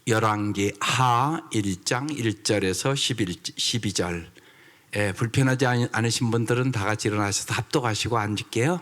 열왕기 하 1장 1절에서 12절. 불편하지 않으신 분들은 다 같이 일어나셔서 합독하시고 앉을게요.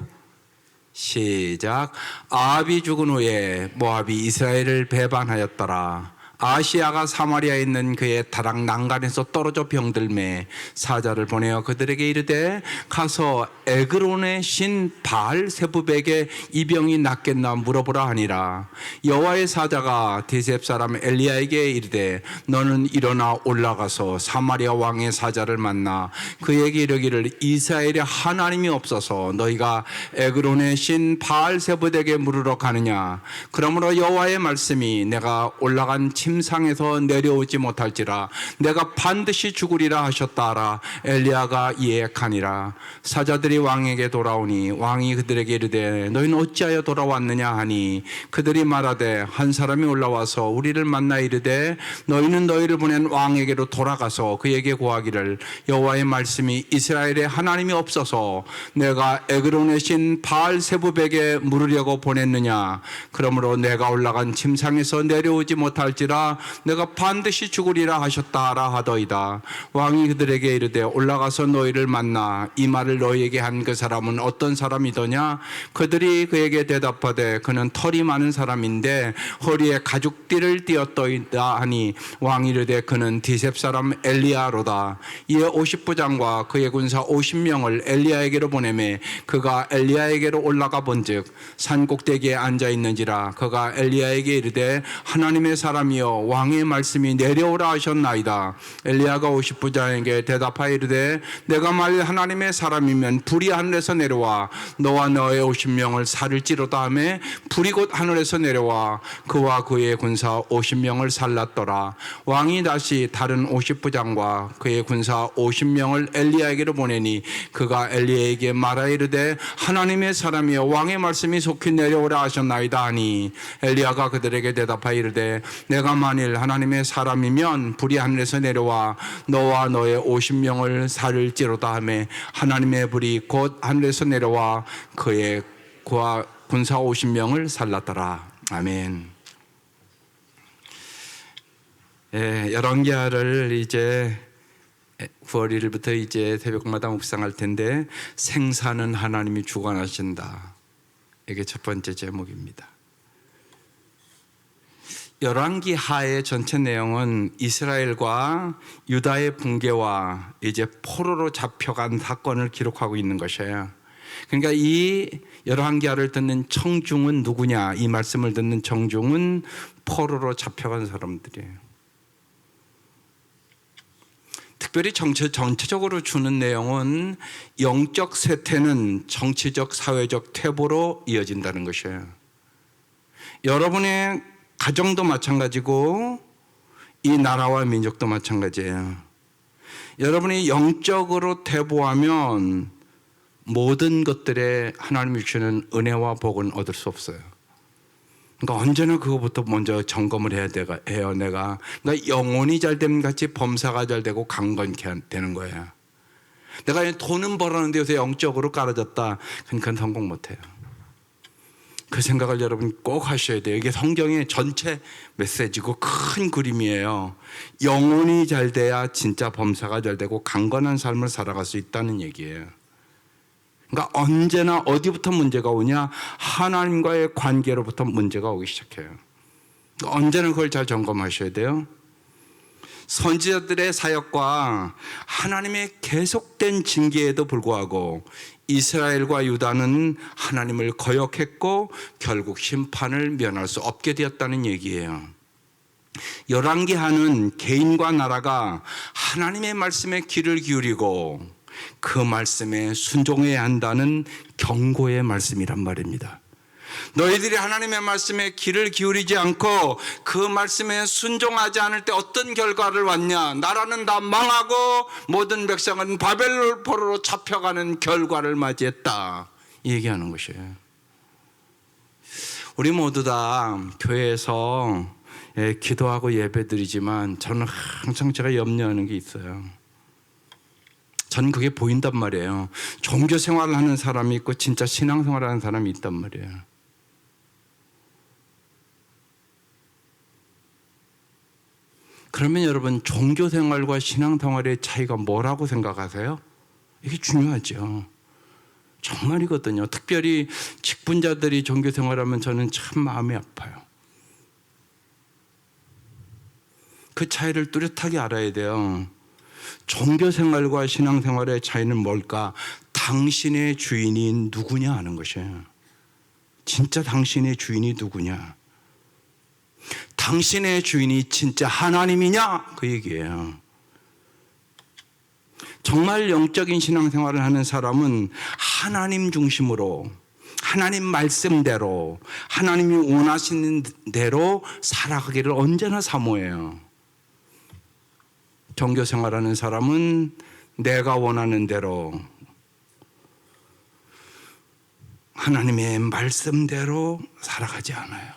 시작. 아합이 죽은 후에 모압이 이스라엘을 배반하였더라. 아시아가 사마리아에 있는 그의 다락 난간에서 떨어져 병들매 사자를 보내어 그들에게 이르되 가서 에그론의 신 바알세붑에게 이 병이 낫겠나 물어보라 하니라. 여호와의 사자가 디셉 사람 엘리야에게 이르되 너는 일어나 올라가서 사마리아 왕의 사자를 만나 그에게 이르기를 이스라엘에 하나님이 없어서 너희가 에그론의 신 바알세붑에게 물으러 가느냐. 그러므로 여호와의 말씀이 내가 올라간 침상에서 내려오지 못할지라 내가 반드시 죽으리라 하셨다라. 엘리야가 이에 가니라. 사자들이 왕에게 돌아오니 왕이 그들에게 이르되 너희는 어찌하여 돌아왔느냐 하니 그들이 말하되 한 사람이 올라와서 우리를 만나 이르되 너희는 너희를 보낸 왕에게로 돌아가서 그에게 고하기를 여호와의 말씀이 이스라엘에 하나님이 없어서 내가 에그론의 신 바알세붑에게 물으려고 보냈느냐. 그러므로 내가 올라간 침상에서 내려오지 못할지라 내가 반드시 죽으리라 하셨다라 하더이다. 왕이 그들에게 이르되 올라가서 너희를 만나 이 말을 너희에게 한 그 사람은 어떤 사람이더냐. 그들이 그에게 대답하되 그는 털이 많은 사람인데 허리에 가죽띠를 띠었더이다 하니 왕이 이르되 그는 디셉 사람 엘리야로다. 이에 50부장과 그의 군사 50명을 엘리야에게로 보내매 그가 엘리야에게로 올라가 본즉 산 꼭대기에 앉아 있는지라. 그가 엘리야에게 이르되 하나님의 사람이여 왕의 말씀이 내려오라 하셨나이다. 엘리야가 50부장에게 대답하여 이르되 내가 만일 하나님의 사람이면 불이 하늘에서 내려와 너와 너의 50명을 살릴지로다 하매 불이 곧 하늘에서 내려와 그와 그의 군사 50명을 살랐더라. 왕이 다시 다른 50부장과 그의 군사 50명을 엘리야에게로 보내니 그가 엘리야에게 말하여 이르되 하나님의 사람이여 왕의 말씀이 속히 내려오라 하셨나이다 하니 엘리야가 그들에게 대답하여 이르되 내가 만일 하나님의 사람이면 불이 하늘에서 내려와 너와 너의 50명을 살릴지로다 하매 하나님의 불이 곧 하늘에서 내려와 그의 군사 50명을 살랐더라. 아멘. 열왕기하를 이제 9월 1일부터 이제 새벽마다 묵상할 텐데 생사는 하나님이 주관하신다. 이게 첫 번째 제목입니다. 열왕기 하의 전체 내용은 이스라엘과 유다의 붕괴와 이제 포로로 잡혀간 사건을 기록하고 있는 것이에요. 그러니까 이 열왕기하를 듣는 청중은 누구냐? 이 말씀을 듣는 청중은 포로로 잡혀간 사람들이에요. 특별히 전체적으로 주는 내용은 영적 쇠퇴는 정치적 사회적 퇴보로 이어진다는 것이에요. 여러분의 가정도 마찬가지고 이 나라와 민족도 마찬가지예요. 여러분이 영적으로 퇴보하면 모든 것들에 하나님이 주시는 은혜와 복은 얻을 수 없어요. 그러니까 언제나 그거부터 먼저 점검을 해야 해요. 내가 그러니까 영혼이 잘 되면 같이 범사가 잘 되고 강건케 되는 거예요. 내가 돈은 벌었는데 요새 영적으로 깔아졌다. 그건 성공 못해요. 그 생각을 여러분 꼭 하셔야 돼요. 이게 성경의 전체 메시지고 큰 그림이에요. 영혼이 잘 돼야 진짜 범사가 잘 되고 강건한 삶을 살아갈 수 있다는 얘기예요. 그러니까 언제나 어디부터 문제가 오냐? 하나님과의 관계로부터 문제가 오기 시작해요. 언제나 그걸 잘 점검하셔야 돼요. 선지자들의 사역과 하나님의 계속된 징계에도 불구하고 이스라엘과 유다는 하나님을 거역했고 결국 심판을 면할 수 없게 되었다는 얘기예요. 열왕기하는 개인과 나라가 하나님의 말씀에 귀를 기울이고 그 말씀에 순종해야 한다는 경고의 말씀이란 말입니다. 너희들이 하나님의 말씀에 귀를 기울이지 않고 그 말씀에 순종하지 않을 때 어떤 결과를 왔냐? 나라는 다 망하고 모든 백성은 바벨론 포로로 잡혀가는 결과를 맞이했다. 얘기하는 것이에요. 우리 모두 다 교회에서 기도하고 예배드리지만 저는 항상 제가 염려하는 게 있어요. 전 그게 보인단 말이에요. 종교 생활을 하는 사람이 있고 진짜 신앙생활을 하는 사람이 있단 말이에요. 그러면 여러분 종교생활과 신앙생활의 차이가 뭐라고 생각하세요? 이게 중요하죠. 정말이거든요. 특별히 직분자들이 종교생활하면 저는 참 마음이 아파요. 그 차이를 뚜렷하게 알아야 돼요. 종교생활과 신앙생활의 차이는 뭘까? 당신의 주인이 누구냐 하는 것이에요. 진짜 당신의 주인이 누구냐? 당신의 주인이 진짜 하나님이냐? 그 얘기예요. 정말 영적인 신앙생활을 하는 사람은 하나님 중심으로, 하나님 말씀대로, 하나님이 원하시는 대로 살아가기를 언제나 사모해요. 종교생활하는 사람은 내가 원하는 대로, 하나님의 말씀대로 살아가지 않아요.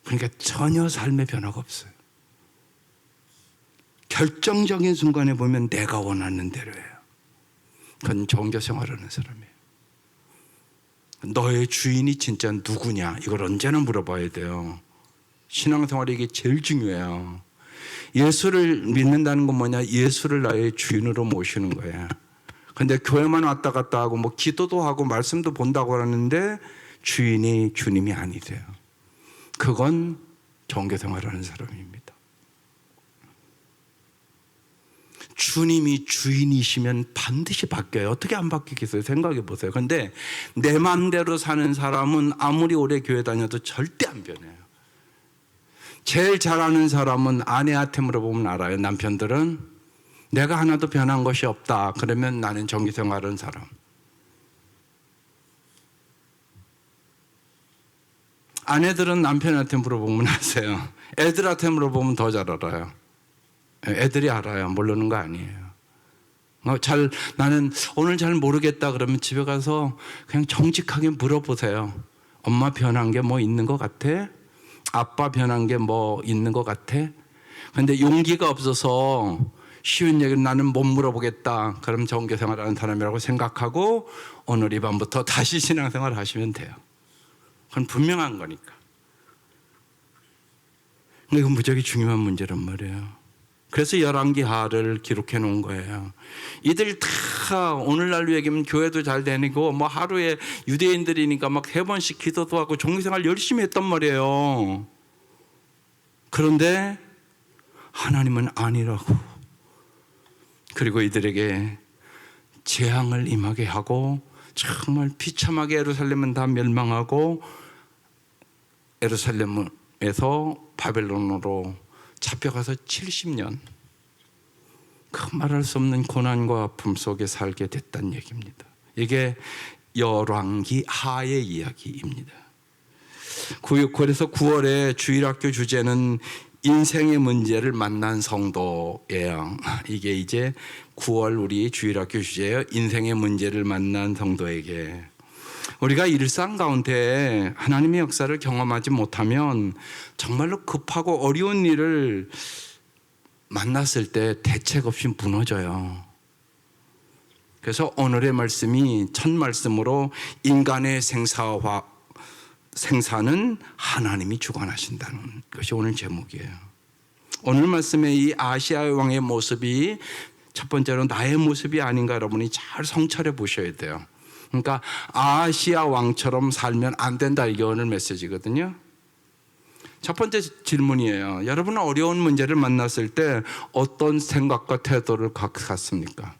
그러니까 전혀 삶의 변화가 없어요. 결정적인 순간에 보면 내가 원하는 대로예요. 그건 종교생활하는 사람이에요. 너의 주인이 진짜 누구냐? 이걸 언제나 물어봐야 돼요. 신앙생활이 이게 제일 중요해요. 예수를 믿는다는 건 뭐냐? 예수를 나의 주인으로 모시는 거예요. 근데 교회만 왔다 갔다 하고 뭐 기도도 하고 말씀도 본다고 하는데 주인이 주님이 아니세요. 그건 종교생활하는 사람입니다. 주님이 주인이시면 반드시 바뀌어요. 어떻게 안 바뀌겠어요? 생각해 보세요. 그런데 내 마음대로 사는 사람은 아무리 오래 교회 다녀도 절대 안 변해요. 제일 잘하는 사람은 아내한테 물어보면 알아요. 남편들은 내가 하나도 변한 것이 없다. 그러면 나는 종교생활하는 사람. 아내들은 남편한테 물어보면 아세요. 애들한테 물어보면 더 잘 알아요. 애들이 알아요. 모르는 거 아니에요. 나는 오늘 잘 모르겠다 그러면 집에 가서 그냥 정직하게 물어보세요. 엄마 변한 게 뭐 있는 것 같아? 아빠 변한 게 뭐 있는 것 같아? 근데 용기가 없어서 쉬운 얘기는 나는 못 물어보겠다. 그럼 종교생활하는 사람이라고 생각하고 오늘 이 밤부터 다시 신앙생활 하시면 돼요. 그건 분명한 거니까. 근데 이건 무지하게 중요한 문제란 말이에요. 그래서 열왕기하를 기록해 놓은 거예요. 이들 다 오늘날로 얘기하면 교회도 잘 다니고 뭐 하루에 유대인들이니까 막 3번씩 기도도 하고 종교생활 열심히 했단 말이에요. 그런데 하나님은 아니라고. 그리고 이들에게 재앙을 임하게 하고 정말 비참하게 예루살렘은 다 멸망하고 예루살렘에서 바벨론으로 잡혀가서 70년 그 말할 수 없는 고난과 아픔 속에 살게 됐다는 얘기입니다. 이게 열왕기하의 이야기입니다. 그래서 9월에 주일학교 주제는 인생의 문제를 만난 성도예요. 이게 이제 9월 우리 주일학교 주제예요. 인생의 문제를 만난 성도에게. 우리가 일상 가운데 하나님의 역사를 경험하지 못하면 정말로 급하고 어려운 일을 만났을 때 대책 없이 무너져요. 그래서 오늘의 말씀이 첫 말씀으로 인간의 생사는 하나님이 주관하신다는 것이 오늘 제목이에요. 오늘 말씀의 이 아시아의 왕의 모습이 첫 번째로 나의 모습이 아닌가 여러분이 잘 성찰해 보셔야 돼요. 그러니까 아시아 왕처럼 살면 안 된다. 이게 오늘 메시지거든요. 첫 번째 질문이에요. 여러분은 어려운 문제를 만났을 때 어떤 생각과 태도를 갖습니까?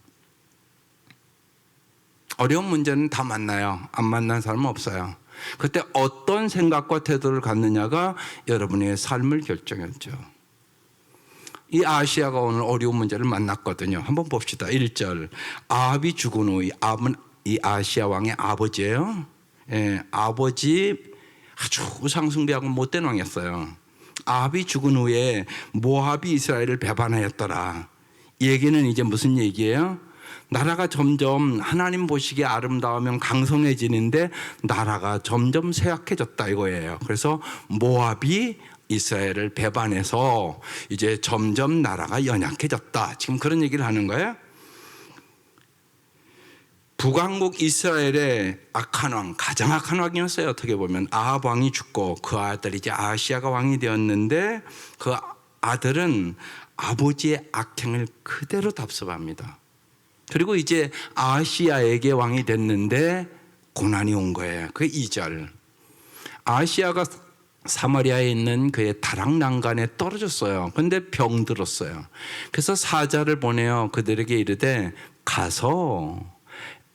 어려운 문제는 다 만나요. 안 만난 사람은 없어요. 그때 어떤 생각과 태도를 갖느냐가 여러분의 삶을 결정했죠. 이 아시아가 오늘 어려운 문제를 만났거든요. 한번 봅시다. 1절. 아합이 죽은 후, 아합은 이 아시아 왕의 아버지예요. 아버지 아주 우상숭배하고 못된 왕이었어요. 아합이 죽은 후에 모압이 이스라엘을 배반하였더라. 이 얘기는 이제 무슨 얘기예요? 나라가 점점 하나님 보시기에 아름다우면 강성해지는데 나라가 점점 쇠약해졌다 이거예요. 그래서 모압이 이스라엘을 배반해서 이제 점점 나라가 연약해졌다. 지금 그런 얘기를 하는 거예요. 북왕국 이스라엘의 악한 왕, 가장 악한 왕이었어요. 어떻게 보면 아합 왕이 죽고 그 아들이 이제 아시아가 왕이 되었는데 그 아들은 아버지의 악행을 그대로 답습합니다. 그리고 이제 아하시야에게 왕이 됐는데 고난이 온 거예요. 그게 2절. 아하시야가 사마리아에 있는 그의 다락 난간에 떨어졌어요. 그런데 병들었어요. 그래서 사자를 보내어 그들에게 이르되 가서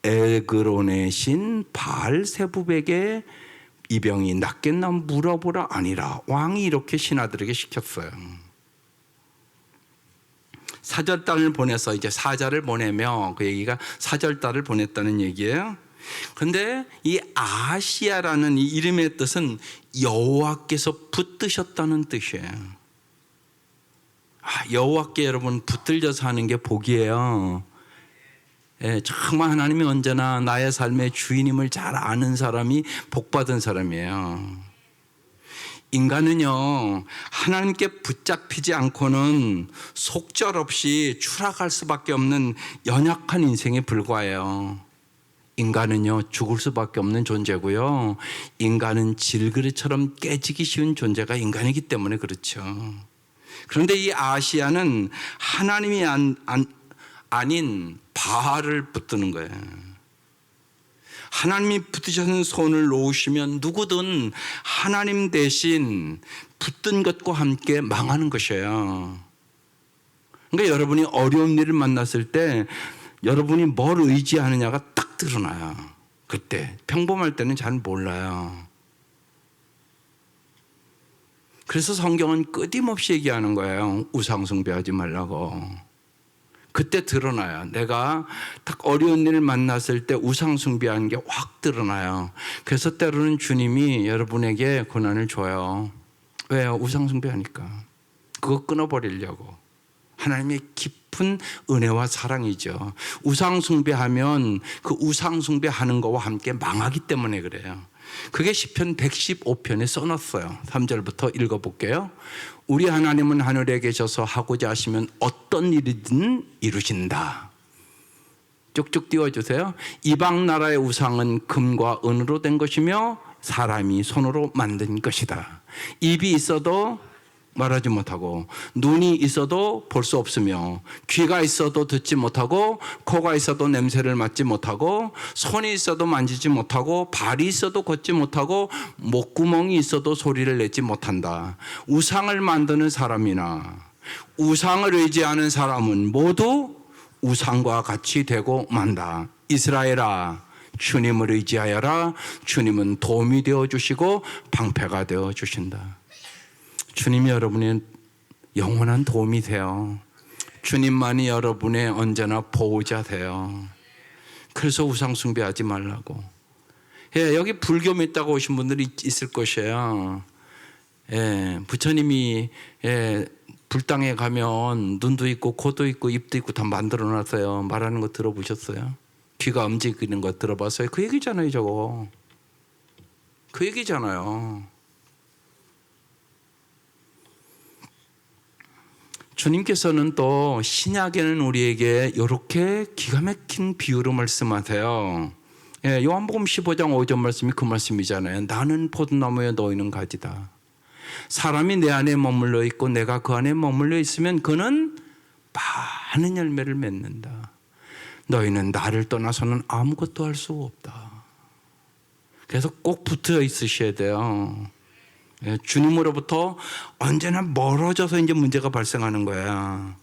에그론의 신 바알세붑에게 이 병이 낫겠나 물어보라. 아니라 왕이 이렇게 신하들에게 시켰어요. 사절단을 보내서 이제 사자를 보내며, 그 얘기가 사절단을 보냈다는 얘기예요. 그런데 이 아하시야라는 이 이름의 뜻은 여호와께서 붙드셨다는 뜻이에요. 여호와께 여러분 붙들려서 하는 게 복이에요. 정말 하나님이 언제나 나의 삶의 주인임을 잘 아는 사람이 복받은 사람이에요. 인간은요, 하나님께 붙잡히지 않고는 속절없이 추락할 수밖에 없는 연약한 인생에 불과해요. 인간은요, 죽을 수밖에 없는 존재고요. 인간은 질그릇처럼 깨지기 쉬운 존재가 인간이기 때문에 그렇죠. 그런데 이 아시아는 하나님이 아닌 바알을 붙드는 거예요. 하나님이 붙드신 손을 놓으시면 누구든 하나님 대신 붙든 것과 함께 망하는 것이에요. 그러니까 여러분이 어려운 일을 만났을 때 여러분이 뭘 의지하느냐가 딱 드러나요. 그때 평범할 때는 잘 몰라요. 그래서 성경은 끊임없이 얘기하는 거예요. 우상 숭배하지 말라고. 그때 드러나요. 내가 딱 어려운 일을 만났을 때 우상 숭배하는 게 확 드러나요. 그래서 때로는 주님이 여러분에게 고난을 줘요. 왜요? 우상 숭배하니까. 그거 끊어버리려고. 하나님의 깊은 은혜와 사랑이죠. 우상 숭배하면 그 우상 숭배하는 거와 함께 망하기 때문에 그래요. 그게 시편 115편에 써놨어요. 3절부터 읽어볼게요. 우리 하나님은 하늘에 계셔서 하고자 하시면 어떤 일이든 이루신다. 쭉쭉 띄워주세요. 이방 나라의 우상은 금과 은으로 된 것이며 사람이 손으로 만든 것이다. 입이 있어도 말하지 못하고, 눈이 있어도 볼 수 없으며, 귀가 있어도 듣지 못하고, 코가 있어도 냄새를 맡지 못하고, 손이 있어도 만지지 못하고, 발이 있어도 걷지 못하고, 목구멍이 있어도 소리를 내지 못한다. 우상을 만드는 사람이나 우상을 의지하는 사람은 모두 우상과 같이 되고 만다. 이스라엘아, 주님을 의지하여라. 주님은 도움이 되어주시고 방패가 되어주신다. 주님이 여러분의 영원한 도움이 돼요. 주님만이 여러분의 언제나 보호자 돼요. 그래서 우상 숭배하지 말라고. 여기 불교 믿다고 오신 분들이 있을 것이에요. 부처님이 불당에 가면 눈도 있고 코도 있고 입도 있고 다 만들어 놨어요. 말하는 거 들어보셨어요? 귀가 움직이는 거 들어봤어요? 그 얘기잖아요, 저거. 그 얘기잖아요. 주님께서는 또 신약에는 우리에게 이렇게 기가 막힌 비유로 말씀하세요. 요한복음 15장 5절 말씀이 그 말씀이잖아요. 나는 포도나무에 너희는 가지다. 사람이 내 안에 머물러 있고 내가 그 안에 머물러 있으면 그는 많은 열매를 맺는다. 너희는 나를 떠나서는 아무것도 할 수 없다. 그래서 꼭 붙어 있으셔야 돼요. 주님으로부터 언제나 멀어져서 이제 문제가 발생하는 거야.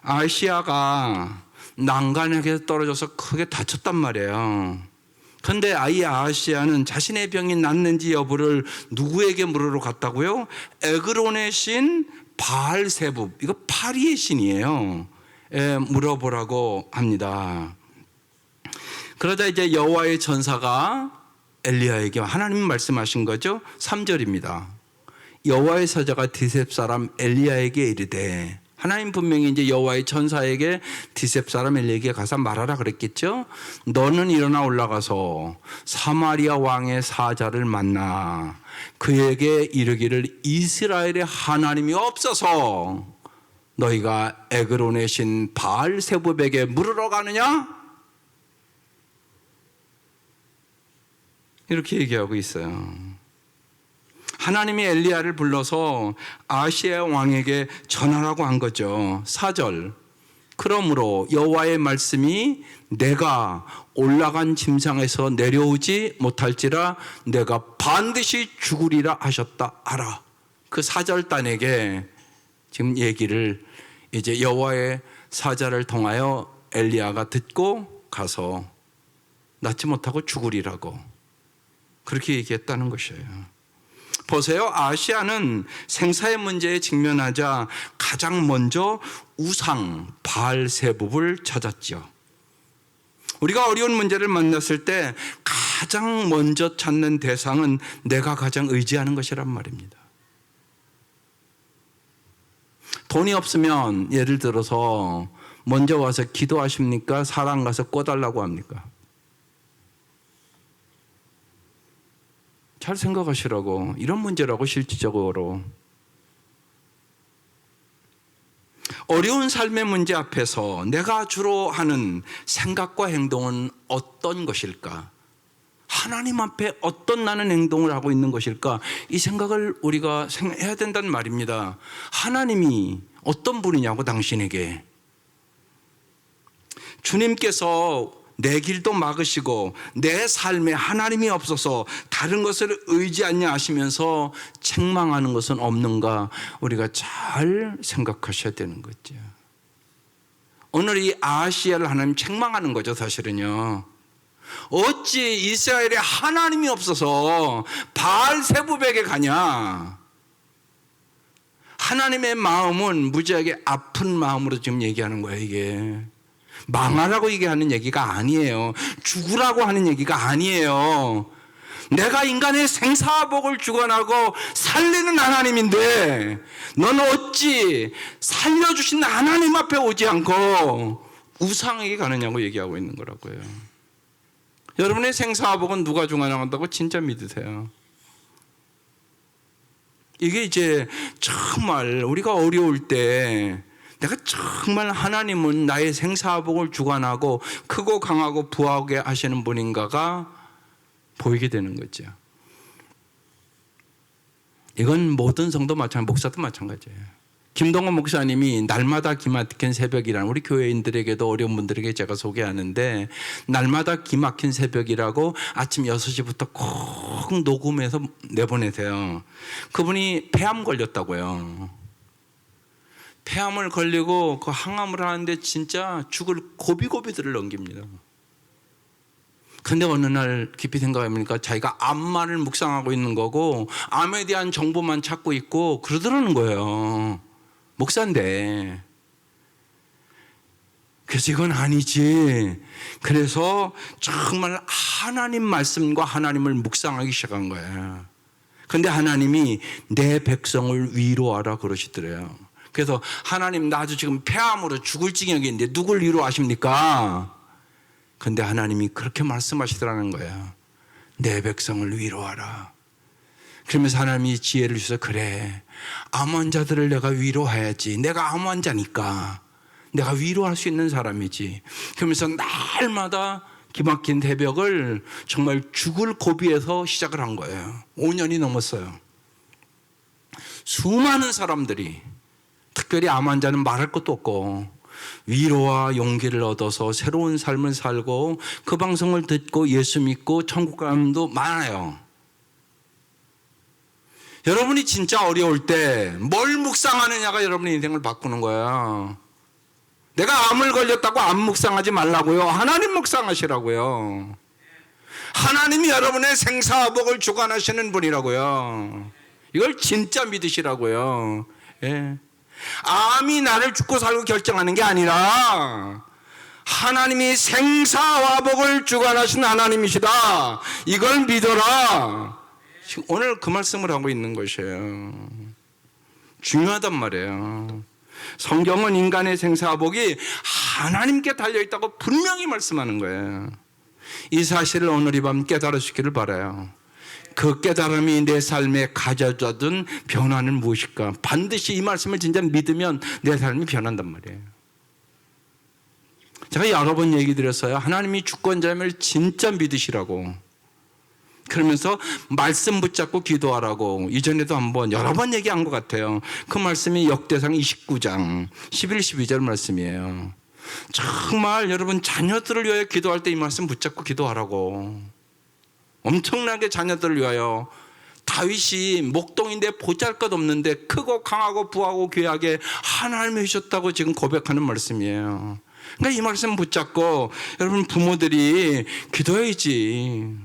아시아가 난간에서 떨어져서 크게 다쳤단 말이에요. 그런데 아시아는 자신의 병이 낫는지 여부를 누구에게 물으러 갔다고요? 에그론의 신 바알세붑, 이거 파리의 신이에요. 물어보라고 합니다. 그러자 이제 여호와의 전사가 엘리야에게 하나님 말씀하신 거죠. 3절입니다. 여호와의 사자가 디셉 사람 엘리야에게 이르되, 하나님 분명히 이제 여호와의 천사에게 디셉 사람 엘리야에게 가서 말하라 그랬겠죠. 너는 일어나 올라가서 사마리아 왕의 사자를 만나 그에게 이르기를 이스라엘의 하나님이 없어서 너희가 에그론의 신 바알세붑에게 물으러 가느냐? 이렇게 얘기하고 있어요. 하나님이 엘리야를 불러서 아시아 왕에게 전하라고 한 거죠. 4절. 그러므로 여호와의 말씀이 내가 올라간 침상에서 내려오지 못할지라 내가 반드시 죽으리라 하셨다 하라. 그 4절단에게 지금 얘기를 이제 여호와의 사자를 통하여 엘리야가 듣고 가서 낫지 못하고 죽으리라고 그렇게 얘기했다는 것이에요. 보세요. 아시아는 생사의 문제에 직면하자 가장 먼저 우상 바알세붑을 찾았죠. 우리가 어려운 문제를 만났을 때 가장 먼저 찾는 대상은 내가 가장 의지하는 것이란 말입니다. 돈이 없으면 예를 들어서 먼저 와서 기도하십니까? 사람 가서 꿔달라고 합니까? 잘 생각하시라고. 이런 문제라고. 실질적으로 어려운 삶의 문제 앞에서 내가 주로 하는 생각과 행동은 어떤 것일까? 하나님 앞에 어떤 나는 행동을 하고 있는 것일까? 이 생각을 우리가 해야 된단 말입니다. 하나님이 어떤 분이냐고. 당신에게 주님께서 내 길도 막으시고 내 삶에 하나님이 없어서 다른 것을 의지하냐 하시면서 책망하는 것은 없는가, 우리가 잘 생각하셔야 되는 거죠. 오늘 이 아시아를 하나님 책망하는 거죠. 사실은요, 어찌 이스라엘에 하나님이 없어서 바알세붑에게 가냐. 하나님의 마음은 무지하게 아픈 마음으로 지금 얘기하는 거예요. 이게 망하라고 얘기하는 얘기가 아니에요. 죽으라고 하는 얘기가 아니에요. 내가 인간의 생사복을 주관하고 살리는 하나님인데 넌 어찌 살려주신 하나님 앞에 오지 않고 우상에게 가느냐고 얘기하고 있는 거라고요. 여러분의 생사복은 누가 주관한다고 진짜 믿으세요? 이게 이제 정말 우리가 어려울 때 내가 정말 하나님은 나의 생사복을 주관하고 크고 강하고 부하게 하시는 분인가가 보이게 되는 거죠. 이건 모든 성도 마찬가지, 목사도 마찬가지예요. 김동원 목사님이 날마다 기막힌 새벽이라는, 우리 교회인들에게도 어려운 분들에게 제가 소개하는데, 날마다 기막힌 새벽이라고 아침 6시부터 꼭 녹음해서 내보내세요. 그분이 폐암 걸렸다고요. 폐암을 걸리고 그 항암을 하는데 진짜 죽을 고비고비들을 넘깁니다. 근데 어느 날 깊이 생각해보니까 자기가 암만을 묵상하고 있는 거고 암에 대한 정보만 찾고 있고 그러더라는 거예요. 목사인데. 그래서 이건 아니지. 그래서 정말 하나님 말씀과 하나님을 묵상하기 시작한 거예요. 근데 하나님이 내 백성을 위로하라 그러시더래요. 그래서 하나님, 나도 지금 폐암으로 죽을 지경인데 누굴 위로하십니까? 근데 하나님이 그렇게 말씀하시더라는 거예요. 내 백성을 위로하라. 그러면서 하나님이 지혜를 주셔서, 그래, 암 환자들을 내가 위로해야지. 내가 암 환자니까 내가 위로할 수 있는 사람이지. 그러면서 날마다 기막힌 새벽을 정말 죽을 고비에서 시작을 한 거예요. 5년이 넘었어요. 수많은 사람들이, 특별히 암 환자는 말할 것도 없고 위로와 용기를 얻어서 새로운 삶을 살고 그 방송을 듣고 예수 믿고 천국 가는 사람도 많아요. 여러분이 진짜 어려울 때 뭘 묵상하느냐가 여러분의 인생을 바꾸는 거예요. 내가 암을 걸렸다고 암 묵상하지 말라고요. 하나님 묵상하시라고요. 하나님이 여러분의 생사복을 주관하시는 분이라고요. 이걸 진짜 믿으시라고요. 예. 암이 나를 죽고 살고 결정하는 게 아니라 하나님이 생사화복을 주관하신 하나님이시다. 이걸 믿어라. 오늘 그 말씀을 하고 있는 것이에요. 중요하단 말이에요. 성경은 인간의 생사화복이 하나님께 달려있다고 분명히 말씀하는 거예요. 이 사실을 오늘 이 밤 깨달으시기를 바라요. 그 깨달음이 내 삶에 가져다준 변화는 무엇일까? 반드시 이 말씀을 진짜 믿으면 내 삶이 변한단 말이에요. 제가 여러 번 얘기 드렸어요. 하나님이 주권자임을 진짜 믿으시라고. 그러면서 말씀 붙잡고 기도하라고 이전에도 한번 여러 번 얘기한 것 같아요. 그 말씀이 역대상 29장 11, 12절 말씀이에요. 정말 여러분 자녀들을 위하여 기도할 때 이 말씀 붙잡고 기도하라고. 엄청나게 자녀들을 위하여 다윗이 목동인데 보잘것없는데 크고 강하고 부하고 귀하게 하나님이 주셨다고 지금 고백하는 말씀이에요. 그러니까 이 말씀 붙잡고 여러분 부모들이 기도해야지.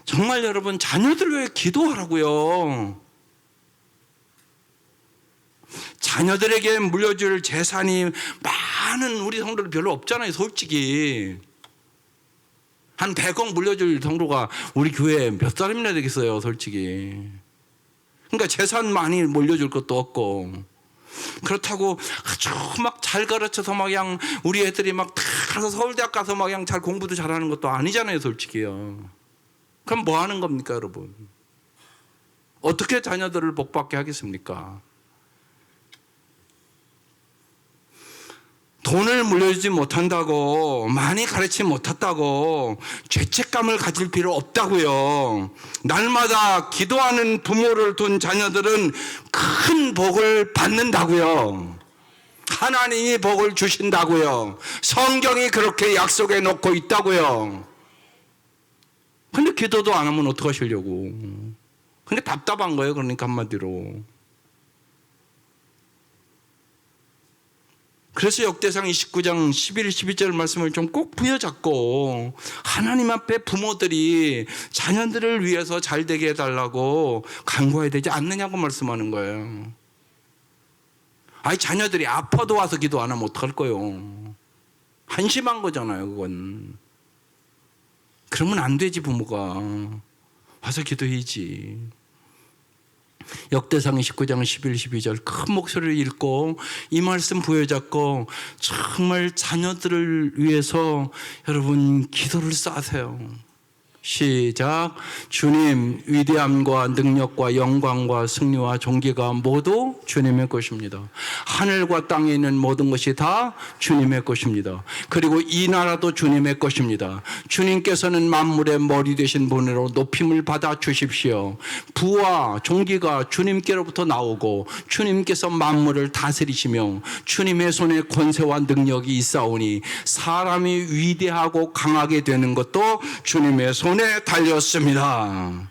정말 여러분 자녀들 위해 기도하라고요. 자녀들에게 물려줄 재산이 많은 우리 성도들 별로 없잖아요. 솔직히 한 100억 물려줄 성도가 우리 교회에 몇 사람이나 되겠어요. 솔직히. 그러니까 재산 많이 물려줄 것도 없고, 그렇다고 아주 막 잘 가르쳐서 막 그냥 우리 애들이 막 다 가서 서울대학 가서 막 그냥 잘 공부도 잘하는 것도 아니잖아요. 솔직히요. 그럼 뭐 하는 겁니까 여러분? 어떻게 자녀들을 복받게 하겠습니까? 돈을 물려주지 못한다고, 많이 가르치지 못했다고 죄책감을 가질 필요 없다고요. 날마다 기도하는 부모를 둔 자녀들은 큰 복을 받는다고요. 하나님이 복을 주신다고요. 성경이 그렇게 약속해 놓고 있다고요. 근데 기도도 안 하면 어떡하시려고. 근데 답답한 거예요. 그러니까 한마디로. 그래서 역대상 29장 11, 12절 말씀을 좀 꼭 부여잡고 하나님 앞에 부모들이 자녀들을 위해서 잘 되게 해달라고 간구해야 되지 않느냐고 말씀하는 거예요. 아니 자녀들이 아파도 와서 기도 안 하면 어떡할 거예요. 한심한 거잖아요 그건. 그러면 안 되지. 부모가 와서 기도해야지. 역대상 29장 11, 12절 큰 목소리를 읽고 이 말씀 부여잡고 정말 자녀들을 위해서 여러분 기도를 쌓으세요. 시작. 주님, 위대함과 능력과 영광과 승리와 존귀가 모두 주님의 것입니다. 하늘과 땅에 있는 모든 것이 다 주님의 것입니다. 그리고 이 나라도 주님의 것입니다. 주님께서는 만물의 머리 되신 분으로 높임을 받아 주십시오. 부와 존귀가 주님께로부터 나오고 주님께서 만물을 다스리시며 주님의 손에 권세와 능력이 있사오니 사람이 위대하고 강하게 되는 것도 주님의 손에 달렸습니다.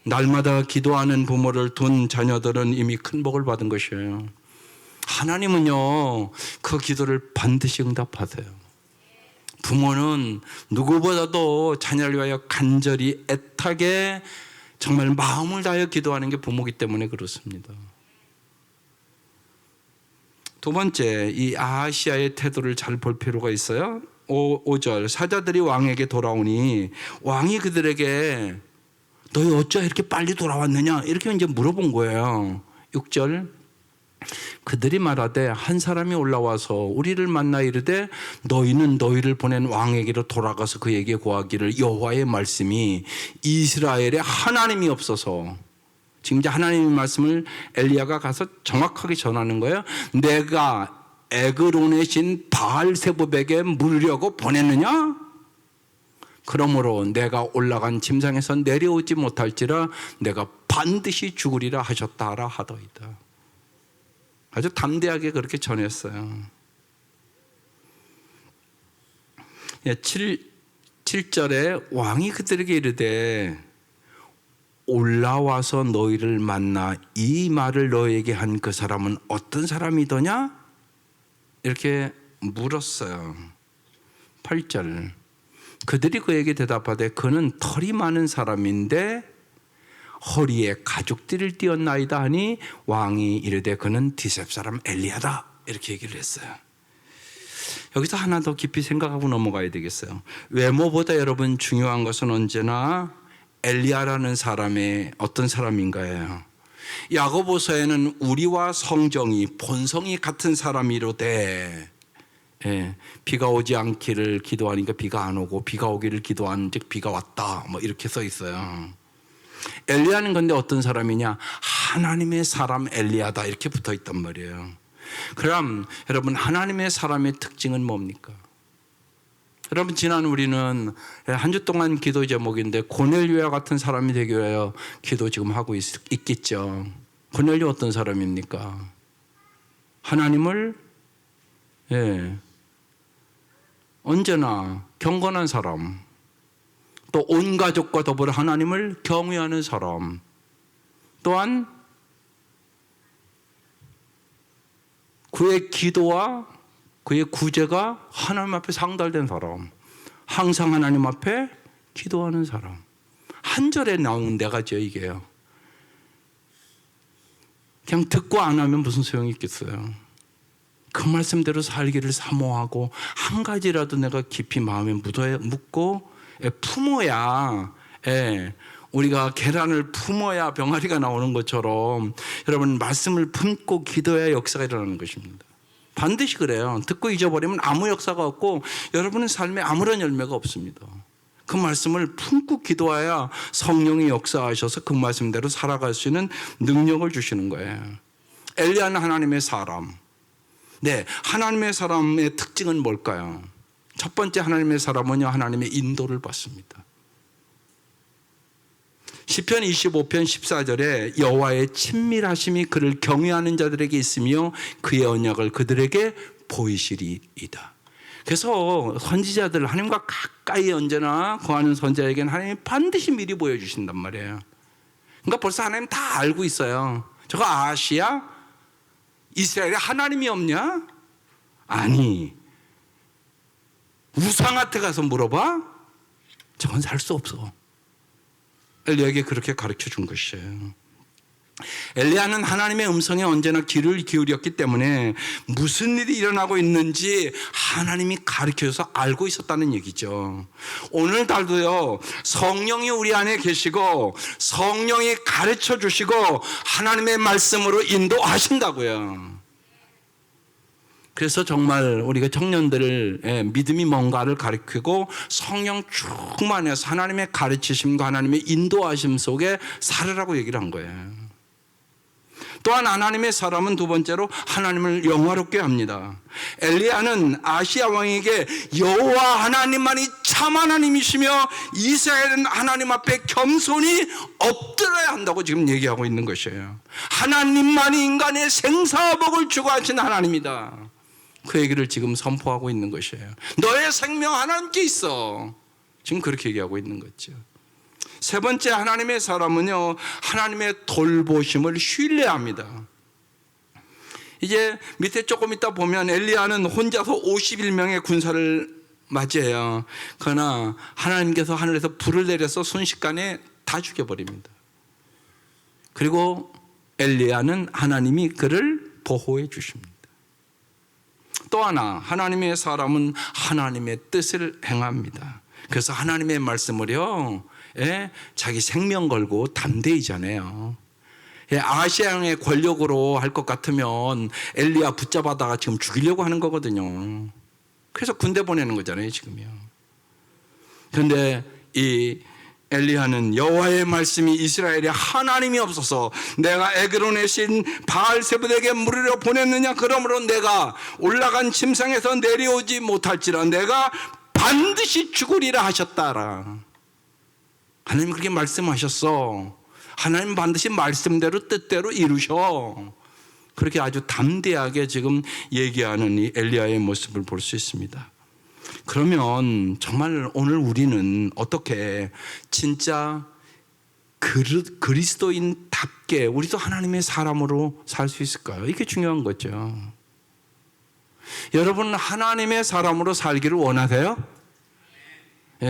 날마다 기도하는 부모를 둔 자녀들은 이미 큰 복을 받은 것이에요. 하나님은요 그 기도를 반드시 응답하세요. 부모는 누구보다도 자녀를 위하여 간절히 애타게 정말 마음을 다하여 기도하는 게 부모이기 때문에 그렇습니다. 두 번째, 이 아하시아의 태도를 잘 볼 필요가 있어요. 5절 사자들이 왕에게 돌아오니 왕이 그들에게 너희 어찌 이렇게 빨리 돌아왔느냐 이렇게 이제 물어본 거예요. 6절 그들이 말하되 한 사람이 올라와서 우리를 만나 이르되 너희는 너희를 보낸 왕에게로 돌아가서 그에게 고하기를 여호와의 말씀이 이스라엘에 하나님이 없어서, 지금 이제 하나님의 말씀을 엘리야가 가서 정확하게 전하는 거예요. 내가 에그론의 신 바알세붑에게 물으려고 보냈느냐? 그러므로 내가 올라간 침상에서 내려오지 못할지라 내가 반드시 죽으리라 하셨다라 하더이다. 아주 담대하게 그렇게 전했어요. 7절에 왕이 그들에게 이르되 올라와서 너희를 만나 이 말을 너희에게 한 그 사람은 어떤 사람이더냐? 이렇게 물었어요. 8절 그들이 그에게 대답하되 그는 털이 많은 사람인데 허리에 가죽띠를 띄었나이다 하니 왕이 이르되 그는 디셉 사람 엘리야다 이렇게 얘기를 했어요. 여기서 하나 더 깊이 생각하고 넘어가야 되겠어요. 외모보다 여러분 중요한 것은 언제나 엘리야라는 사람의 어떤 사람인가예요. 야고보서에는 우리와 성정이 본성이 같은 사람이로되 비가 오지 않기를 기도하니까 비가 안 오고 비가 오기를 기도하는 즉 비가 왔다 뭐 이렇게 써 있어요. 엘리야는 근데 어떤 사람이냐? 하나님의 사람 엘리야다 이렇게 붙어 있단 말이에요. 그럼 여러분 하나님의 사람의 특징은 뭡니까? 여러분, 지난 우리는 한 주 동안 기도 제목인데 고넬료와 같은 사람이 되기 위하여 기도 지금 하고 있겠죠. 고넬료 어떤 사람입니까? 하나님을 언제나 경건한 사람, 또 온 가족과 더불어 하나님을 경외하는 사람, 또한 그의 기도와 그의 구제가 하나님 앞에 상달된 사람, 항상 하나님 앞에 기도하는 사람. 한 절에 나온 네 가지요, 이게요. 그냥 듣고 안 하면 무슨 소용이 있겠어요. 그 말씀대로 살기를 사모하고 한 가지라도 내가 깊이 마음에 묻고 품어야, 우리가 계란을 품어야 병아리가 나오는 것처럼 여러분, 말씀을 품고 기도해야 역사가 일어나는 것입니다. 반드시 그래요. 듣고 잊어버리면 아무 역사가 없고 여러분의 삶에 아무런 열매가 없습니다. 그 말씀을 품고 기도해야 성령이 역사하셔서 그 말씀대로 살아갈 수 있는 능력을 주시는 거예요. 엘리야는 하나님의 사람. 네, 하나님의 사람의 특징은 뭘까요? 첫 번째, 하나님의 사람은요, 하나님의 인도를 받습니다. 시편 25편 14절에 여호와의 친밀하심이 그를 경외하는 자들에게 있으며 그의 언약을 그들에게 보이시리이다. 그래서 선지자들, 하나님과 가까이 언제나 거하는 선지자에게는 하나님이 반드시 미리 보여주신단 말이에요. 그러니까 벌써 하나님 다 알고 있어요. 저거 아시아? 이스라엘에 하나님이 없냐? 아니, 우상한테 가서 물어봐? 저건 살 수 없어. 엘리야에게 그렇게 가르쳐 준 것이에요. 엘리야는 하나님의 음성에 언제나 귀를 기울였기 때문에 무슨 일이 일어나고 있는지 하나님이 가르쳐줘서 알고 있었다는 얘기죠. 오늘 날도요, 성령이 우리 안에 계시고 성령이 가르쳐 주시고 하나님의 말씀으로 인도하신다고요. 그래서 정말 우리가 청년들을 믿음이 뭔가를 가르치고 성령 충만해서 하나님의 가르치심과 하나님의 인도하심 속에 살으라고 얘기를 한 거예요. 또한 하나님의 사람은 두 번째로 하나님을 영화롭게 합니다. 엘리야는 아시아 왕에게 여호와 하나님만이 참 하나님이시며 이스라엘은 하나님 앞에 겸손히 엎드려야 한다고 지금 얘기하고 있는 것이에요. 하나님만이 인간의 생사복을 주고 하신 하나님이다. 그 얘기를 지금 선포하고 있는 것이에요. 너의 생명 하나님께 있어. 지금 그렇게 얘기하고 있는 거죠. 세 번째, 하나님의 사람은요, 하나님의 돌보심을 신뢰합니다. 이제 밑에 조금 있다 보면 엘리야는 혼자서 51명의 군사를 맞이해요. 그러나 하나님께서 하늘에서 불을 내려서 순식간에 다 죽여버립니다. 그리고 엘리야는 하나님이 그를 보호해 주십니다. 또 하나, 하나님의 사람은 하나님의 뜻을 행합니다. 그래서 하나님의 말씀을요, 자기 생명 걸고 담대히 전해요. 아시아의 권력으로 할 것 같으면 엘리야 붙잡아다가 지금 죽이려고 하는 거거든요. 그래서 군대 보내는 거잖아요, 지금요. 그런데 이 엘리야는 여호와의 말씀이 이스라엘에 하나님이 없어서 내가 에그론의 신 바알세불에게 물으려 보냈느냐? 그러므로 내가 올라간 침상에서 내려오지 못할지라 내가 반드시 죽으리라 하셨다라. 하나님 그렇게 말씀하셨어. 하나님 반드시 말씀대로 뜻대로 이루셔. 그렇게 아주 담대하게 지금 얘기하는 이 엘리야의 모습을 볼 수 있습니다. 그러면 정말 오늘 우리는 어떻게 진짜 그리스도인답게 우리도 하나님의 사람으로 살 수 있을까요? 이게 중요한 거죠. 여러분, 하나님의 사람으로 살기를 원하세요?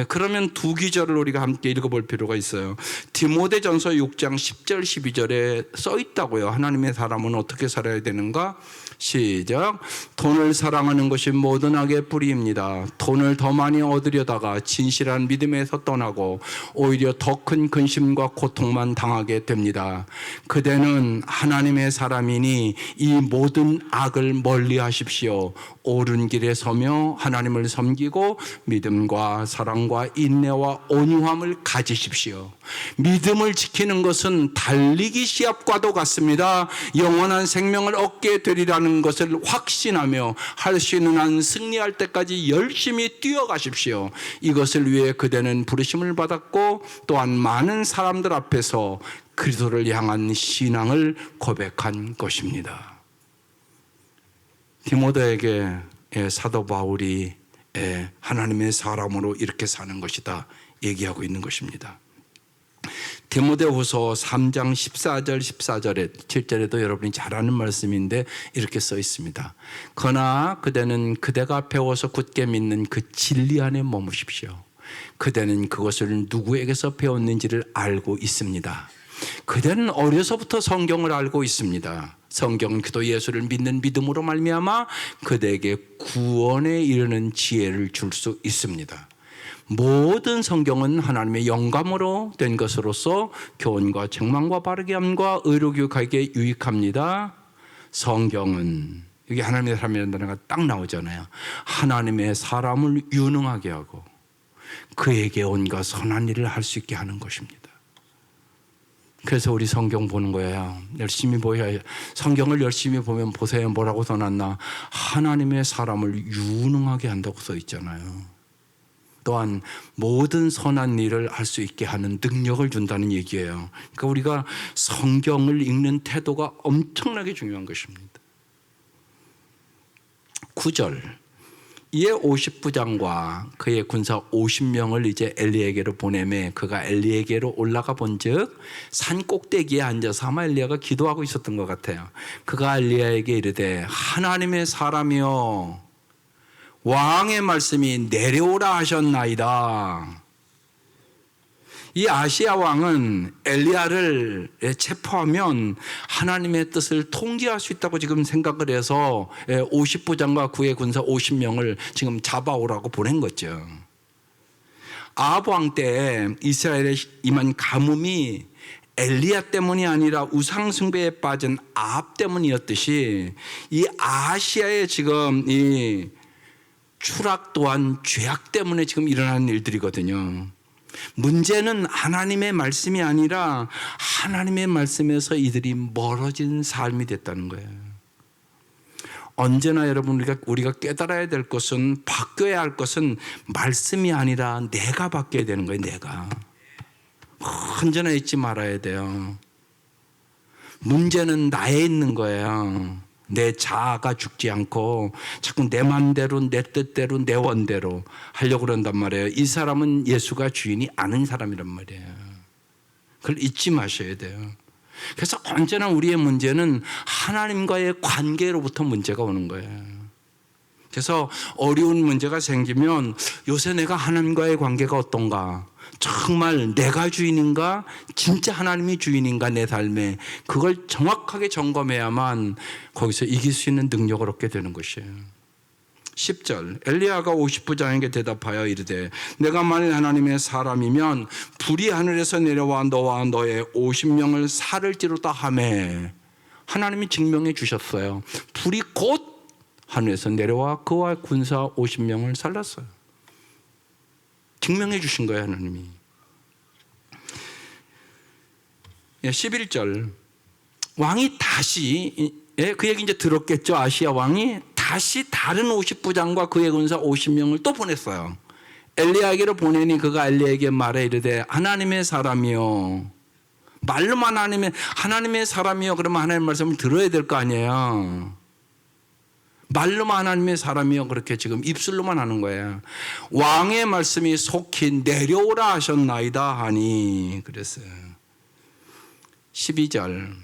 그러면 두 기절을 우리가 함께 읽어볼 필요가 있어요. 디모데전서 6장 10절 12절에 써 있다고요. 하나님의 사람은 어떻게 살아야 되는가? 시작. 돈을 사랑하는 것이 모든 악의 뿌리입니다. 돈을 더 많이 얻으려다가 진실한 믿음에서 떠나고 오히려 더 큰 근심과 고통만 당하게 됩니다. 그대는 하나님의 사람이니 이 모든 악을 멀리 하십시오. 옳은 길에 서며 하나님을 섬기고 믿음과 사랑 사랑과 인내와 온유함을 가지십시오. 믿음을 지키는 것은 달리기 시합과도 같습니다. 영원한 생명을 얻게 되리라는 것을 확신하며 할 수 있는 한 승리할 때까지 열심히 뛰어가십시오. 이것을 위해 그대는 부르심을 받았고 또한 많은 사람들 앞에서 그리스도를 향한 신앙을 고백한 것입니다. 디모데에게 사도 바울이 하나님의 사람으로 이렇게 사는 것이다 얘기하고 있는 것입니다. 디모데후서 3장 14절 14절에 7절에도 여러분이 잘 아는 말씀인데 이렇게 써 있습니다. 그러나 그대는 그대가 배워서 굳게 믿는 그 진리 안에 머무십시오. 그대는 그것을 누구에게서 배웠는지를 알고 있습니다. 그대는 어려서부터 성경을 알고 있습니다. 성경은 그도 예수를 믿는 믿음으로 말미암아 그대에게 구원에 이르는 지혜를 줄 수 있습니다. 모든 성경은 하나님의 영감으로 된 것으로서 교훈과 책망과 바르게 함과 의로 교육하기에 유익합니다. 성경은 여기 하나님의 사람이라는 단어가 딱 나오잖아요. 하나님의 사람을 유능하게 하고 그에게 온갖 선한 일을 할 수 있게 하는 것입니다. 그래서 우리 성경 보는 거예요. 열심히 보여야, 성경을 열심히 보면 보세요. 뭐라고 써놨나? 하나님의 사람을 유능하게 한다고 써 있잖아요. 또한 모든 선한 일을 할 수 있게 하는 능력을 준다는 얘기예요. 그러니까 우리가 성경을 읽는 태도가 엄청나게 중요한 것입니다. 9절. 이에 50부장과 그의 군사 50명을 이제 엘리에게로 보내매 그가 엘리에게로 올라가 본즉 산 꼭대기에 앉아서 아마 엘리야가 기도하고 있었던 것 같아요. 그가 엘리야에게 이르되 하나님의 사람이여 왕의 말씀이 내려오라 하셨나이다. 이 아시아 왕은 엘리야를 체포하면 하나님의 뜻을 통제할 수 있다고 지금 생각을 해서 50부장과 그의 군사 50명을 지금 잡아오라고 보낸 거죠. 아합 왕 때 이스라엘에 임한 가뭄이 엘리야 때문이 아니라 우상 숭배에 빠진 아합 때문이었듯이 이 아시아의 지금 이 추락 또한 죄악 때문에 지금 일어나는 일들이거든요. 문제는 하나님의 말씀이 아니라 하나님의 말씀에서 이들이 멀어진 삶이 됐다는 거예요. 언제나 여러분 우리가 깨달아야 될 것은, 바뀌어야 할 것은 말씀이 아니라 내가 바뀌어야 되는 거예요. 내가 언제나 잊지 말아야 돼요. 문제는 나에 있는 거예요. 내 자아가 죽지 않고 자꾸 내 맘대로 내 뜻대로 내 원대로 하려고 그런단 말이에요. 이 사람은 예수가 주인이 아닌 사람이란 말이에요. 그걸 잊지 마셔야 돼요. 그래서 언제나 우리의 문제는 하나님과의 관계로부터 문제가 오는 거예요. 그래서 어려운 문제가 생기면 요새 내가 하나님과의 관계가 어떤가? 정말 내가 주인인가? 진짜 하나님이 주인인가? 내 삶에 그걸 정확하게 점검해야만 거기서 이길 수 있는 능력을 얻게 되는 것이에요. 10절 엘리야가 50부장에게 대답하여 이르되 내가 만일 하나님의 사람이면 불이 하늘에서 내려와 너와 너의 50명을 살을 찌르다 하매 하나님이 증명해 주셨어요. 불이 곧 하늘에서 내려와 그와 군사 50명을 살랐어요. 증명해 주신 거예요, 하나님이. 11절 왕이 다시 그 얘기 이제 들었겠죠. 아시아 왕이 다시 다른 50부장과 그의 군사 50명을 또 보냈어요. 엘리야에게로 보내니 그가 엘리야에게 말해 이르되 하나님의 사람이요. 말로만 하나님의 사람이요. 그러면 하나님의 말씀을 들어야 될 거 아니에요. 말로만 하나님의 사람이요. 그렇게 지금 입술로만 하는 거예요. 왕의 말씀이 속히 내려오라 하셨나이다 하니 그랬어요. 12절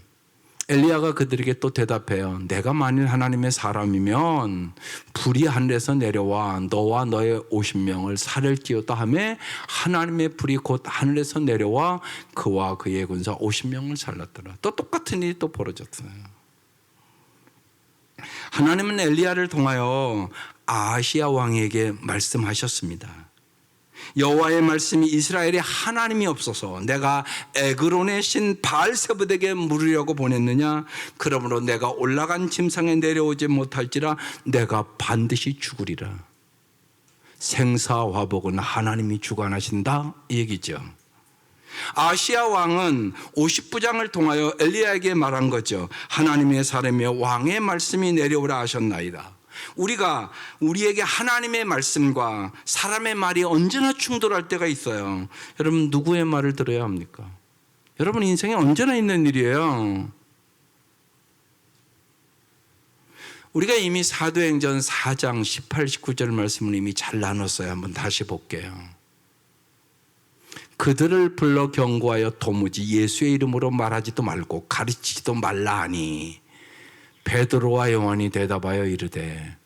엘리야가 그들에게 또 대답해요. 내가 만일 하나님의 사람이면 불이 하늘에서 내려와 너와 너의 50명을 살을 찌었다 하며 하나님의 불이 곧 하늘에서 내려와 그와 그의 군사 50명을 살랐더라. 또 똑같은 일이 또 벌어졌어요. 하나님은 엘리야를 통하여 아시아 왕에게 말씀하셨습니다. 여호와의 말씀이 이스라엘에 하나님이 없어서 내가 에그론의 신 바알세불에게 물으려고 보냈느냐? 그러므로 내가 올라간 침상에 내려오지 못할지라 내가 반드시 죽으리라. 생사화복은 하나님이 주관하신다 이 얘기죠. 아시아 왕은 50부장을 통하여 엘리야에게 말한 거죠. 하나님의 사람이여 왕의 말씀이 내려오라 하셨나이다. 우리가 우리에게 하나님의 말씀과 사람의 말이 언제나 충돌할 때가 있어요. 여러분 누구의 말을 들어야 합니까? 여러분 인생에 언제나 있는 일이에요. 우리가 이미 사도행전 4장 18, 19절 말씀을 이미 잘 나눴어요. 한번 다시 볼게요. 그들을 불러 경고하여 도무지 예수의 이름으로 말하지도 말고 가르치지도 말라 하니 베드로와 요한이 대답하여 이르되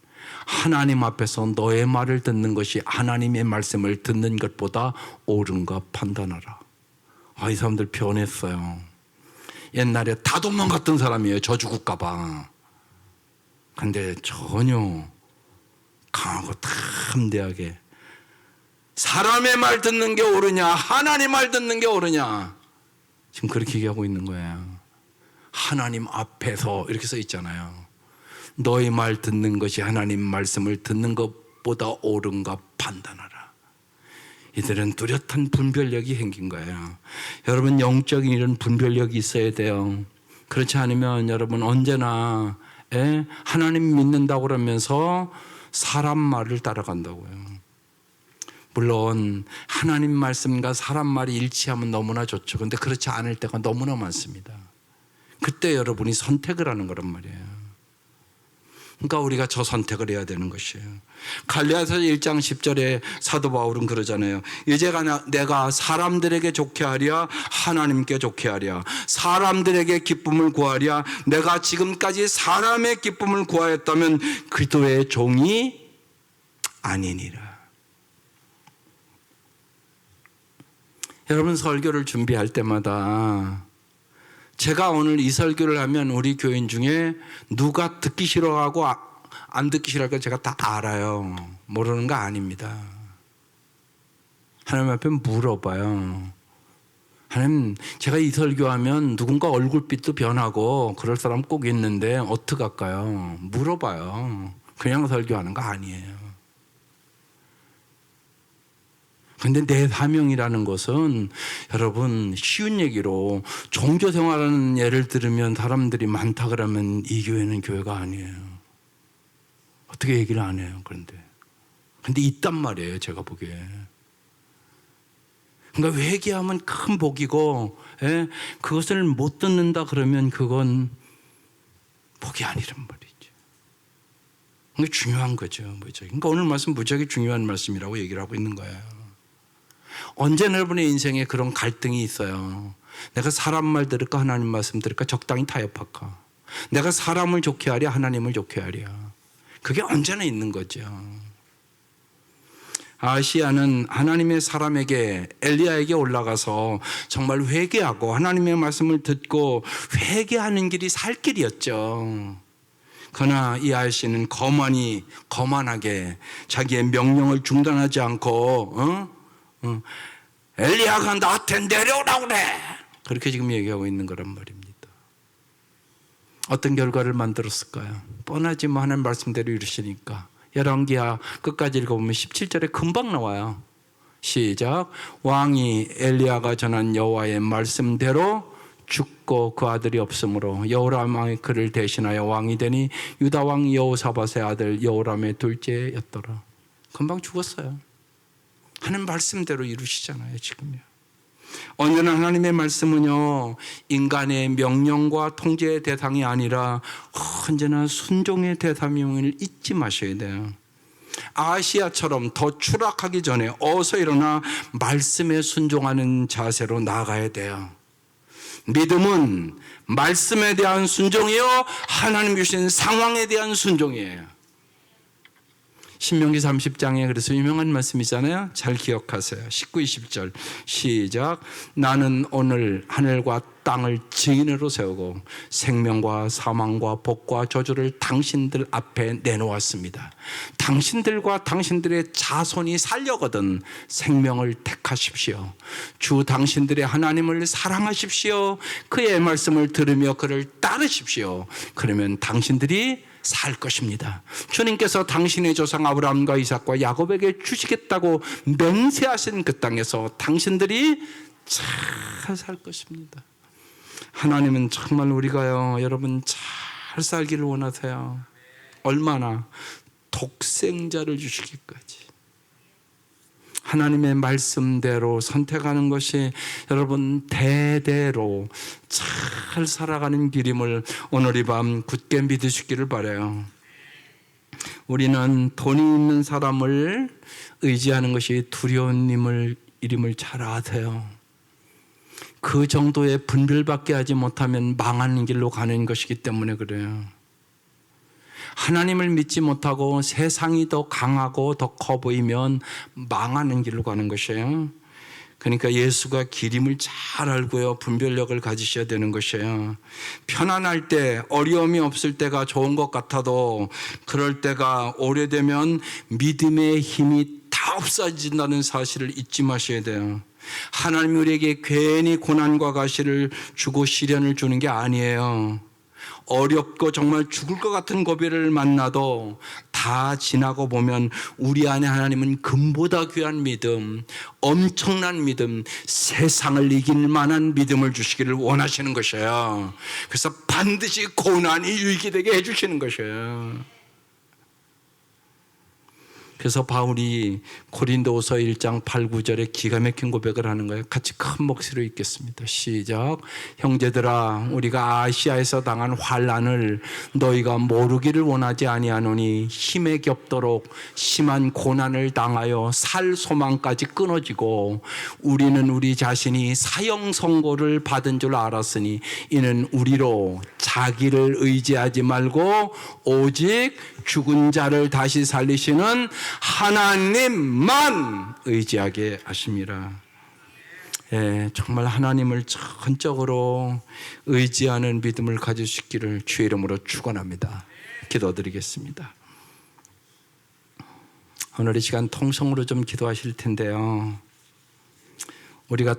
하나님 앞에서 너의 말을 듣는 것이 하나님의 말씀을 듣는 것보다 옳은가 판단하라. 이 사람들 변했어요. 옛날에 다 도망갔던 사람이에요. 저 죽을까 봐. 근데 전혀 강하고 담대하게 사람의 말 듣는 게 옳으냐 하나님 말 듣는 게 옳으냐 지금 그렇게 얘기하고 있는 거예요. 하나님 앞에서 이렇게 써 있잖아요. 너의 말 듣는 것이 하나님 말씀을 듣는 것보다 옳은가 판단하라. 이들은 뚜렷한 분별력이 생긴 거예요. 여러분 영적인 이런 분별력이 있어야 돼요. 그렇지 않으면 여러분 언제나 하나님 믿는다고 그러면서 사람 말을 따라간다고요. 물론 하나님 말씀과 사람 말이 일치하면 너무나 좋죠. 그런데 그렇지 않을 때가 너무나 많습니다. 그때 여러분이 선택을 하는 거란 말이에요. 그러니까 우리가 저 선택을 해야 되는 것이에요. 갈라디아서 1장 10절에 사도 바울은 그러잖아요. 이제가 내가 사람들에게 좋게 하랴 하나님께 좋게 하랴 사람들에게 기쁨을 구하랴 내가 지금까지 사람의 기쁨을 구하였다면 그리스도의 종이 아니니라. 여러분 설교를 준비할 때마다 제가 오늘 이 설교를 하면 우리 교인 중에 누가 듣기 싫어하고 안 듣기 싫어할 거 제가 다 알아요. 모르는 거 아닙니다. 하나님 앞에 물어봐요. 하나님 제가 이 설교하면 누군가 얼굴빛도 변하고 그럴 사람 꼭 있는데 어떡할까요? 물어봐요. 그냥 설교하는 거 아니에요. 근데 내 사명이라는 것은 여러분 쉬운 얘기로 종교생활하는 예를 들으면 사람들이 많다 그러면 이 교회는 교회가 아니에요. 어떻게 얘기를 안 해요? 근데 있단 말이에요. 제가 보기에. 그러니까 회개하면 큰 복이고 그것을 못 듣는다 그러면 그건 복이 아니란 말이죠. 그게 중요한 거죠. 그러니까 오늘 말씀 무지하게 중요한 말씀이라고 얘기를 하고 있는 거예요. 언제나 여러분의 인생에 그런 갈등이 있어요. 내가 사람 말 들을까 하나님 말씀 들을까 적당히 타협할까. 내가 사람을 좋게 하랴 하나님을 좋게 하랴. 그게 언제나 있는 거죠. 아시아는 하나님의 사람에게 엘리야에게 올라가서 정말 회개하고 하나님의 말씀을 듣고 회개하는 길이 살 길이었죠. 그러나 이 아시아는 거만하게 자기의 명령을 중단하지 않고 엘리야가 나한테 내려오라고 그래. 그렇게 지금 얘기하고 있는 거란 말입니다. 어떤 결과를 만들었을까요? 뻔하지 뭐 하나님 말씀대로 이루시니까. 열왕기하 끝까지 읽어보면 17절에 금방 나와요. 시작. 왕이 엘리야가 전한 여호와의 말씀대로 죽고 그 아들이 없으므로 여호람 왕이 그를 대신하여 왕이 되니 유다 왕 여호사밧의 아들 여호람의 둘째였더라. 금방 죽었어요. 하나님 말씀대로 이루시잖아요. 지금요. 언제나 하나님의 말씀은요 인간의 명령과 통제의 대상이 아니라 언제나 순종의 대상임을 잊지 마셔야 돼요. 아시아처럼 더 추락하기 전에 어서 일어나 말씀에 순종하는 자세로 나아가야 돼요. 믿음은 말씀에 대한 순종이요 하나님 주신 상황에 대한 순종이에요. 신명기 30장에 그래서 유명한 말씀이잖아요. 잘 기억하세요. 19, 20절 시작. 나는 오늘 하늘과 땅을 증인으로 세우고 생명과 사망과 복과 저주를 당신들 앞에 내놓았습니다. 당신들과 당신들의 자손이 살려거든 생명을 택하십시오. 주 당신들의 하나님을 사랑하십시오. 그의 말씀을 들으며 그를 따르십시오. 그러면 당신들이 살 것입니다. 주님께서 당신의 조상 아브라함과 이삭과 야곱에게 주시겠다고 맹세하신 그 땅에서 당신들이 잘 살 것입니다. 하나님은 정말 우리가요, 여러분 잘 살기를 원하세요. 얼마나? 독생자를 주시기까지. 하나님의 말씀대로 선택하는 것이 여러분 대대로 잘 살아가는 길임을 오늘 이 밤 굳게 믿으시기를 바라요. 우리는 돈이 있는 사람을 의지하는 것이 두려운 일임을 잘 아세요. 그 정도의 분별밖에 하지 못하면 망하는 길로 가는 것이기 때문에 그래요. 하나님을 믿지 못하고 세상이 더 강하고 더 커 보이면 망하는 길로 가는 것이에요. 그러니까 예수가 길임을 잘 알고요, 분별력을 가지셔야 되는 것이에요. 편안할 때, 어려움이 없을 때가 좋은 것 같아도 그럴 때가 오래되면 믿음의 힘이 다 없어진다는 사실을 잊지 마셔야 돼요. 하나님이 우리에게 괜히 고난과 가시를 주고 시련을 주는 게 아니에요. 어렵고 정말 죽을 것 같은 고비를 만나도 다 지나고 보면 우리 안에 하나님은 금보다 귀한 믿음, 엄청난 믿음, 세상을 이길 만한 믿음을 주시기를 원하시는 것이에요. 그래서 반드시 고난이 유익이 되게 해주시는 것이에요. 그래서 바울이 고린도후서 1장 8, 9절에 기가 막힌 고백을 하는 거예요. 같이 큰 목소리로 읽겠습니다. 시작. 형제들아, 우리가 아시아에서 당한 환난을 너희가 모르기를 원하지 아니하노니 힘에 겹도록 심한 고난을 당하여 살 소망까지 끊어지고 우리는 우리 자신이 사형 선고를 받은 줄 알았으니 이는 우리로 자기를 의지하지 말고 오직 죽은 자를 다시 살리시는 하나님만 의지하게 하심이라. 예, 정말 하나님을 전적으로 의지하는 믿음을 가지시기를 주의 이름으로 축원합니다. 기도드리겠습니다. 오늘 이 시간 통성으로 좀 기도하실 텐데요. 우리가